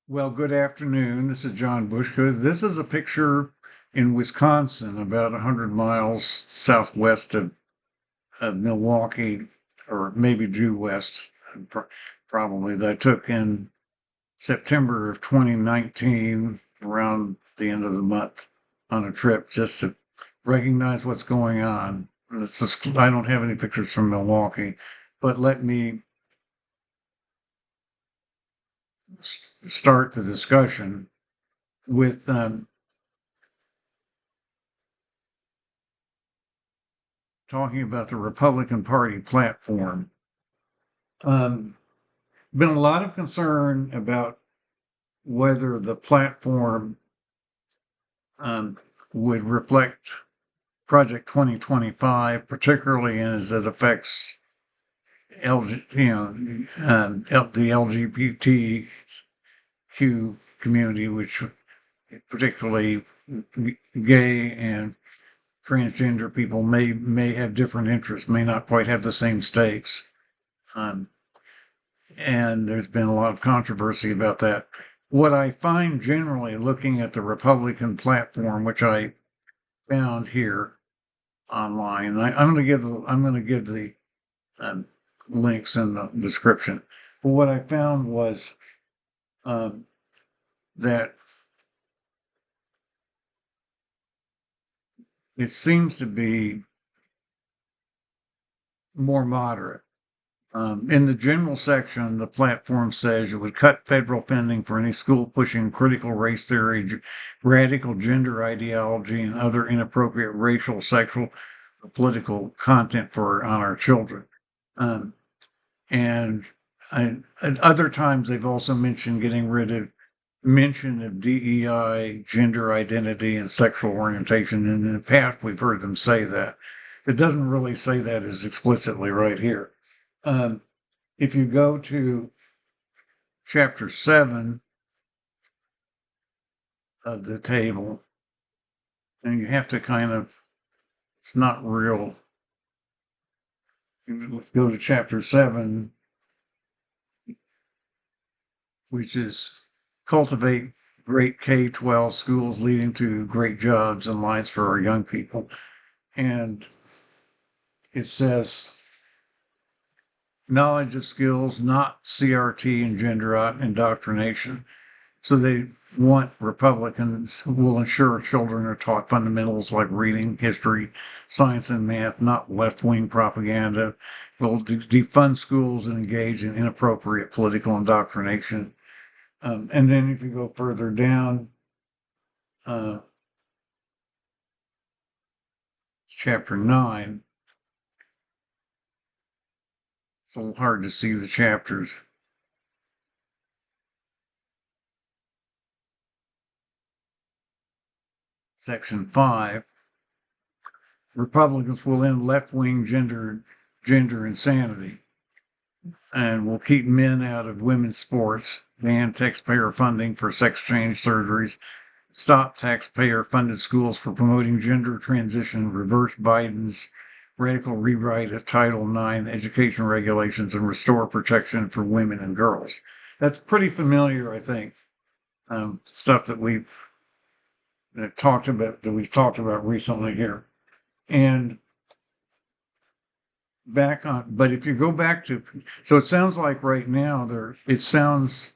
Well, good afternoon. This is John Bushka. This is a picture in Wisconsin, about 100 miles southwest of Milwaukee, or maybe due west, probably, that I took in September of 2019, around the end of the month, on a trip just to recognize what's going on. I don't have any pictures from Milwaukee, but let me start the discussion with talking about the Republican Party platform. Um, Been a lot of concern about whether the platform um, would reflect Project 2025, particularly as it affects the LGBTQ community, which particularly gay and transgender people may have different interests, may not quite have the same stakes. Um, and there's been a lot of controversy about that. What I find generally looking at the Republican platform, which I found here online, I'm going to give the um, links in the description. But what I found was um, that it seems to be more moderate. In the general section, the platform says it would cut federal funding for any school pushing critical race theory, radical gender ideology, and other inappropriate racial, sexual, or political content on our children. Um, and at other times, they've also mentioned getting rid of mention of DEI, gender identity, and sexual orientation. And in the past, we've heard them say that. It doesn't really say that as explicitly right here. Um, if you go to chapter 7 of the table, and you have to it's not real. Let's go to chapter 7, which is cultivate great K-12 schools leading to great jobs and lives for our young people. And it says, knowledge of skills, not CRT and gender indoctrination. So they want Republicans who will ensure children are taught fundamentals like reading, history, science, and math, not left wing propaganda. Will defund schools and engage in inappropriate political indoctrination. And then if you go further down, uh, chapter 9, it's a little hard to see the chapters. Section 5, Republicans will end left-wing gender insanity and will keep men out of women's sports, ban taxpayer funding for sex change surgeries, stop taxpayer-funded schools for promoting gender transition, reverse Biden's radical rewrite of Title IX education regulations, and restore protection for women and girls. That's pretty familiar, I think. Stuff that we've talked about recently here. And but if you go back to, so it sounds like right now it sounds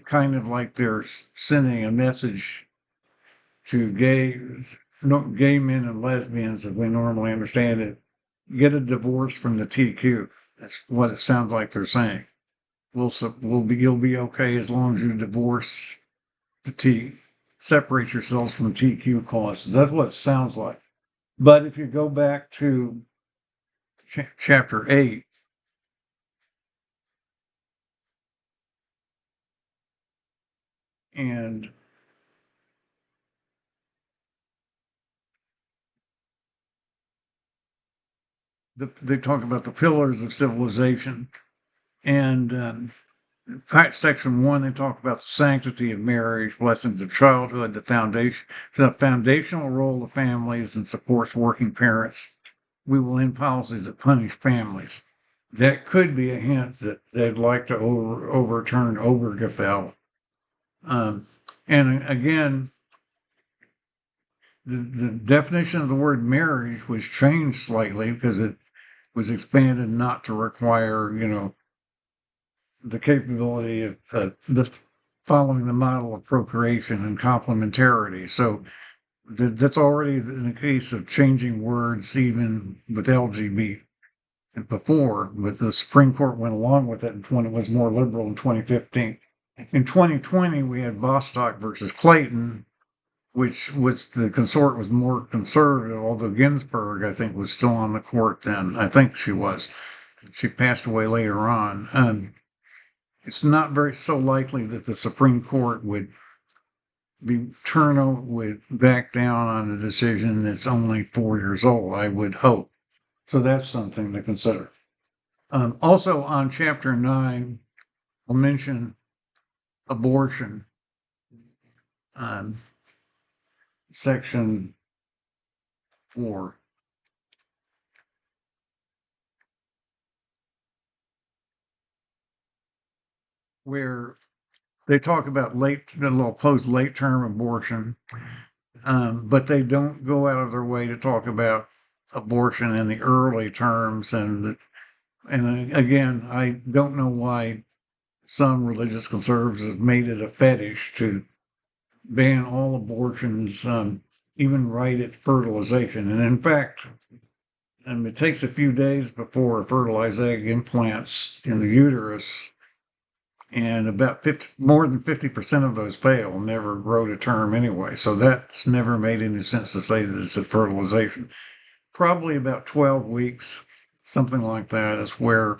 kind of like they're sending a message to gay men and lesbians, as we normally understand it, get a divorce from the TQ. That's what it sounds like they're saying. You'll be okay as long as you divorce the separate yourselves from TQ causes. That's what it sounds like. But if you go back to chapter 8, and they talk about the pillars of civilization. And section 1, they talk about the sanctity of marriage, blessings of childhood, the foundational role of families, and supports working parents. We will end policies that punish families. That could be a hint that they'd like to overturn Obergefell, Um, and again, the definition of the word marriage was changed slightly because it was expanded not to require, the capability of the following the model of procreation and complementarity. So that's already in the case of changing words, even with LGBT before, but the Supreme Court went along with it when it was more liberal in 2015. In 2020, we had Bostock versus Clayton, which the consort was more conservative, although Ginsburg, I think, was still on the court then. I think she was. She passed away later on. It's not very so likely that the Supreme Court would would back down on a decision that's only 4 years old, I would hope. So that's something to consider. Also on chapter 9, I'll mention abortion. Section 4, where they talk about late term abortion, but they don't go out of their way to talk about abortion in the early terms. And again, I don't know why some religious conservatives have made it a fetish to ban all abortions, even right at fertilization. And in fact, it takes a few days before a fertilized egg implants in the uterus, and about more than 50% of those fail, never grow to term anyway. So that's never made any sense to say that it's a fertilization. Probably about 12 weeks, something like that, is where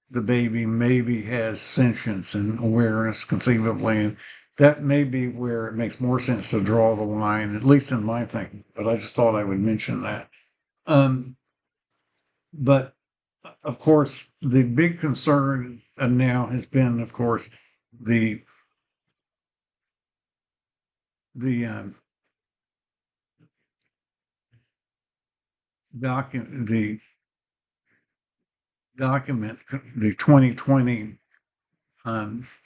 the baby maybe has sentience and awareness conceivably. And that may be where it makes more sense to draw the line, at least in my thinking. But I just thought I would mention that. But of course, the big concern now has been, of course, the the the document, the 2020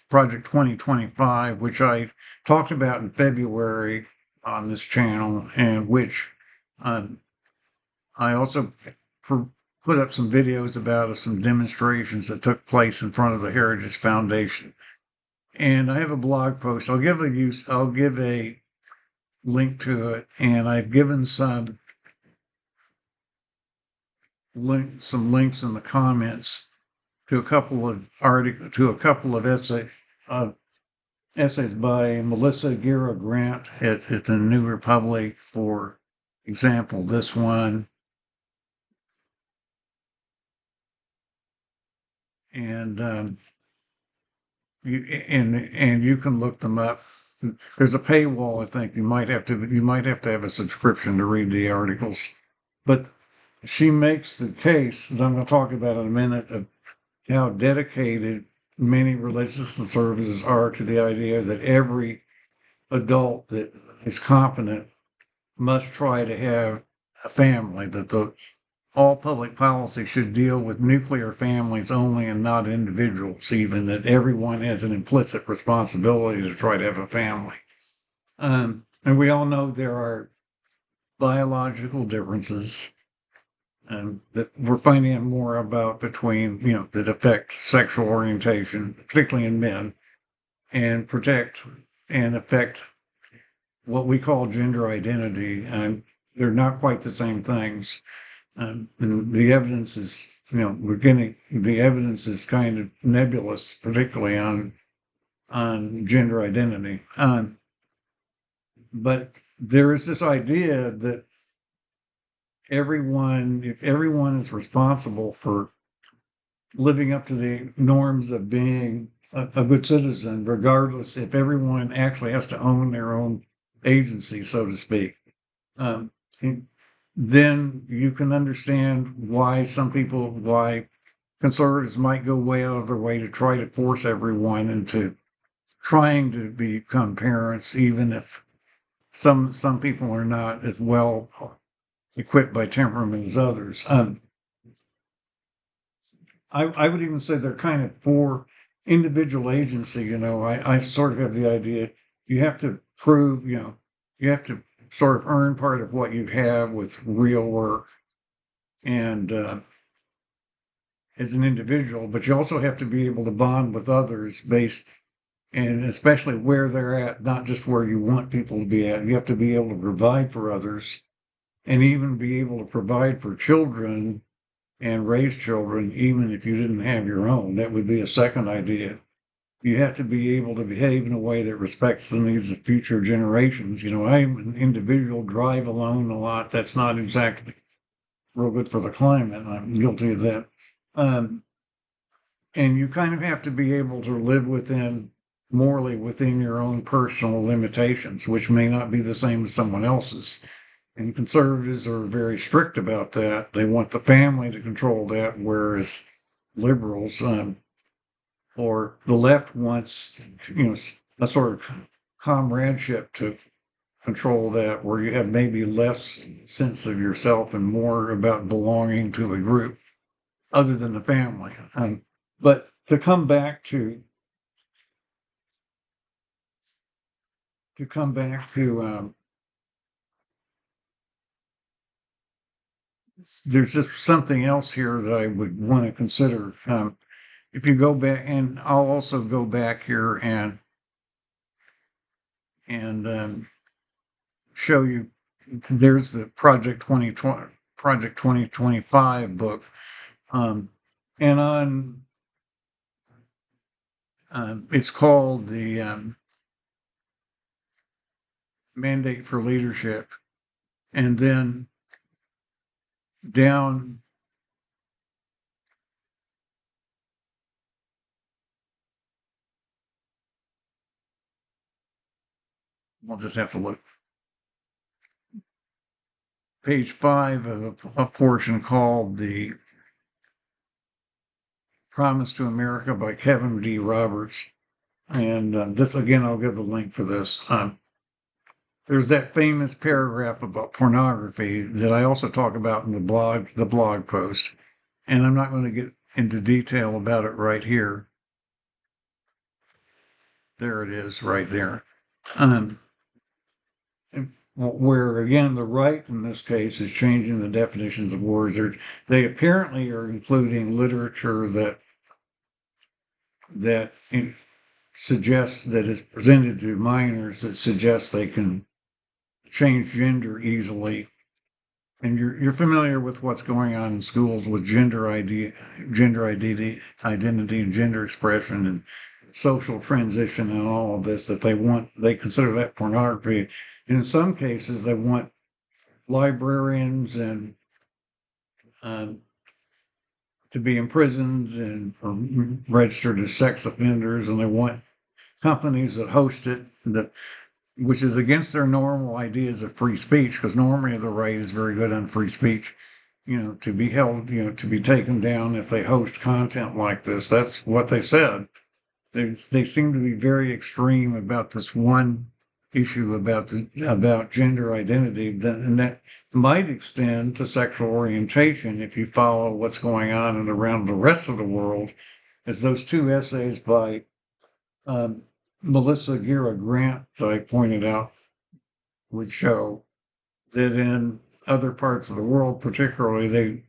Project 2025, which I talked about in February on this channel, and which I also put up some videos about some demonstrations that took place in front of the Heritage Foundation. And I have a blog post. I'll give a link to it, and I've given some links in the comments to a couple of essays by Melissa Guerra Grant at the New Republic. For example, this one, and you can look them up. There's a paywall. I think you might have to have a subscription to read the articles, but she makes the case, as I'm going to talk about in a minute, of how dedicated many religious conservatives are to the idea that every adult that is competent must try to have a family, that all public policy should deal with nuclear families only and not individuals, even that everyone has an implicit responsibility to try to have a family. And we all know there are biological differences that we're finding out more about between, that affect sexual orientation, particularly in men, and affect what we call gender identity. And they're not quite the same things. And the evidence is, the evidence is kind of nebulous, particularly on gender identity. But there is this idea that if everyone is responsible for living up to the norms of being a good citizen, regardless if everyone actually has to own their own agency, so to speak, um, then you can understand why conservatives might go way out of their way to try to force everyone into trying to become parents, even if some people are not as well equipped by temperament as others. I would even say there are kind of four individual agency, I sort of have the idea you have to prove, you have to sort of earn part of what you have with real work and as an individual, but you also have to be able to bond with others based and especially where they're at, not just where you want people to be at. You have to be able to provide for others and even be able to provide for children and raise children, even if you didn't have your own. That would be a second idea. You have to be able to behave in a way that respects the needs of future generations. I'm an individual, drive alone a lot. That's not exactly real good for the climate. I'm guilty of that. Um, and you kind of have to be able to live morally within your own personal limitations, which may not be the same as someone else's. And conservatives are very strict about that. They want the family to control that, whereas liberals, or the left wants, you know, a sort of comradeship to control that, where you have maybe less sense of yourself and more about belonging to a group other than the family. But to come back to there's just something else here that I would want to consider. If you go back, and I'll also go back here and show you. There's the Project 2025 book, and on it's called the Mandate for Leadership, and then down. We'll just have to look. Page 5 of a portion called The Promise to America by Kevin D. Roberts. And this, again, I'll give the link for this. There's that famous paragraph about pornography that I also talk about in the blog post. And I'm not going to get into detail about it right here. There it is, right there. Where again the right in this case is changing the definitions of words. They apparently are including literature that suggests that is presented to minors that suggests they can change gender easily. And you're familiar with what's going on in schools with gender identity, and gender expression and social transition and all of this, that they consider that pornography. And in some cases, they want librarians and to be imprisoned and or registered as sex offenders, and they want companies that host it which is against their normal ideas of free speech, because normally the right is very good on free speech. To be held, to be taken down if they host content like this. That's what they said. They seem to be very extreme about this one issue about gender identity, and that might extend to sexual orientation if you follow what's going on and around the rest of the world, as those two essays by Melissa Gira Grant that I pointed out would show, that in other parts of the world, particularly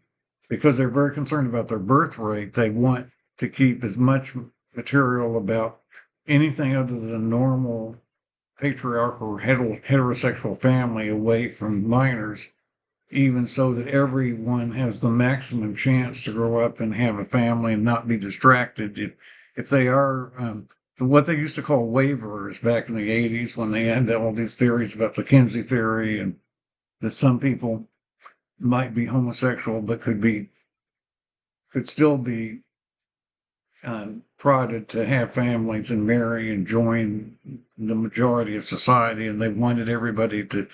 because they're very concerned about their birth rate, they want to keep as much material about anything other than normal patriarchal heterosexual family away from minors, even so that everyone has the maximum chance to grow up and have a family and not be distracted. If they are what they used to call waverers back in the 80s, when they had all these theories about the Kinsey theory and that some people might be homosexual but could still be prodded to have families and marry and join the majority of society, and they wanted everybody to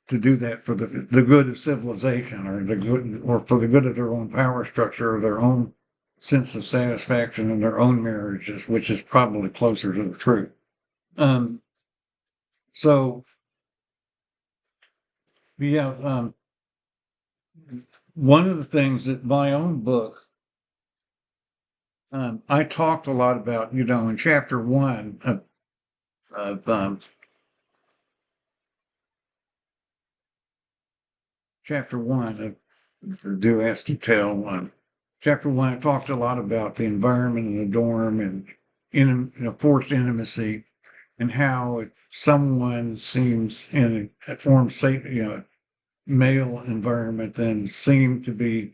do that for the good of civilization, or for the good of their own power structure, or their own sense of satisfaction in their own marriages, which is probably closer to the truth. So yeah, one of the things that my own book I talked a lot about, in chapter one of chapter one of the Do As to Tell one. Chapter one, I talked a lot about the environment in the dorm and forced intimacy and how someone seems in a form, say, male environment, then seem to be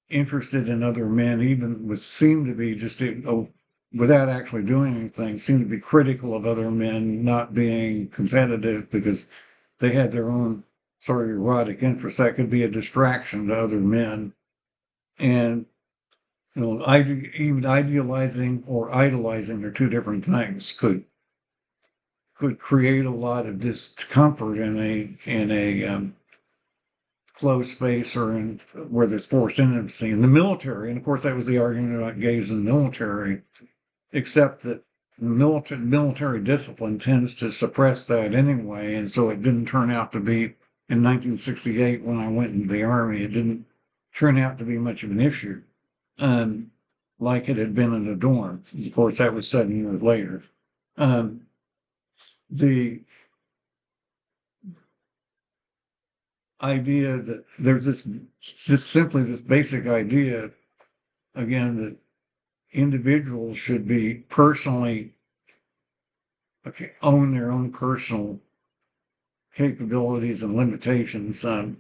interested in other men, even with seem to be just without actually doing anything, seem to be critical of other men, not being competitive because they had their own sort of erotic interests. That could be a distraction to other men. And, even idealizing or idolizing are two different things. Could create a lot of discomfort in a closed space or in where there's forced intimacy in the military. And of course, that was the argument about gays in the military, except that the military discipline tends to suppress that anyway. And so it didn't turn out to be in 1968 when I went into the Army, it didn't turn out to be much of an issue, like it had been in a dorm. Of course, that was 7 years later. The idea that there's just simply this basic idea, again, that individuals should be personally own their own personal capabilities and limitations and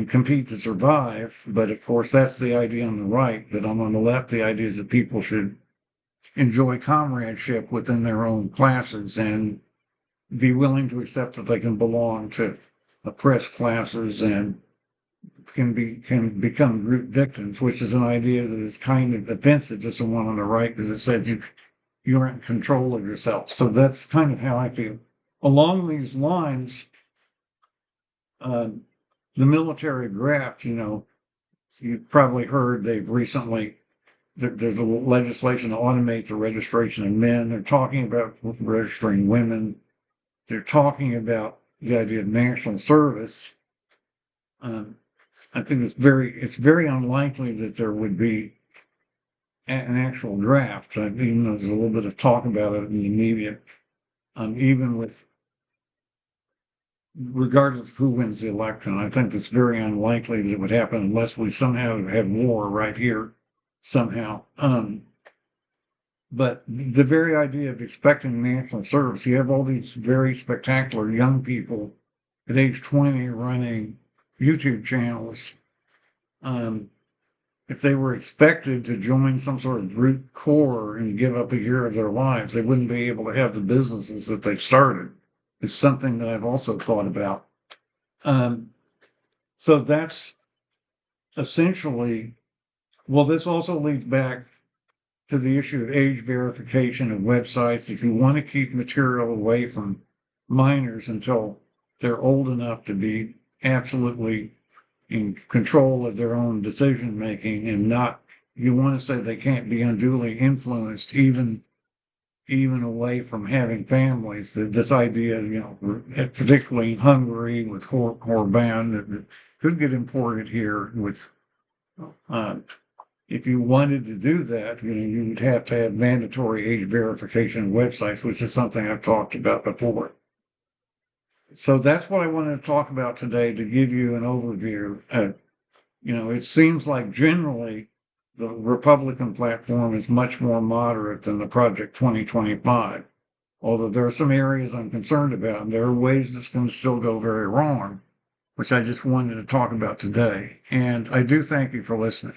compete to survive. But of course, that's the idea on the right. But on the left, the idea is that people should enjoy comradeship within their own classes and be willing to accept that they can belong to oppressed classes and can become group victims, which is an idea that is kind of offensive to someone on the right because it says you're in control of yourself. So that's kind of how I feel. Along these lines, the military draft, you've probably heard they've recently, there's a legislation to automate the registration of men. They're talking about registering women. They're talking about the idea of national service. I think it's very unlikely that there would be an actual draft. Even though there's a little bit of talk about it in the media, even with regardless of who wins the election, I think it's very unlikely that it would happen unless we somehow had war right here somehow. But the very idea of expecting national service, you have all these very spectacular young people at age 20 running YouTube channels. If they were expected to join some sort of brute corps and give up a year of their lives, they wouldn't be able to have the businesses that they've started. It's something that I've also thought about. So that's essentially, well, this also leads back to the issue of age verification of websites. If you want to keep material away from minors until they're old enough to be absolutely in control of their own decision making and not, you want to say they can't be unduly influenced even away from having families. This idea, particularly in Hungary with Orbán, that could get imported here with, if you wanted to do that, you would have to have mandatory age verification websites, which is something I've talked about before. So that's what I wanted to talk about today to give you an overview. It seems like generally the Republican platform is much more moderate than the Project 2025, although there are some areas I'm concerned about, and there are ways this can still go very wrong, which I just wanted to talk about today. And I do thank you for listening.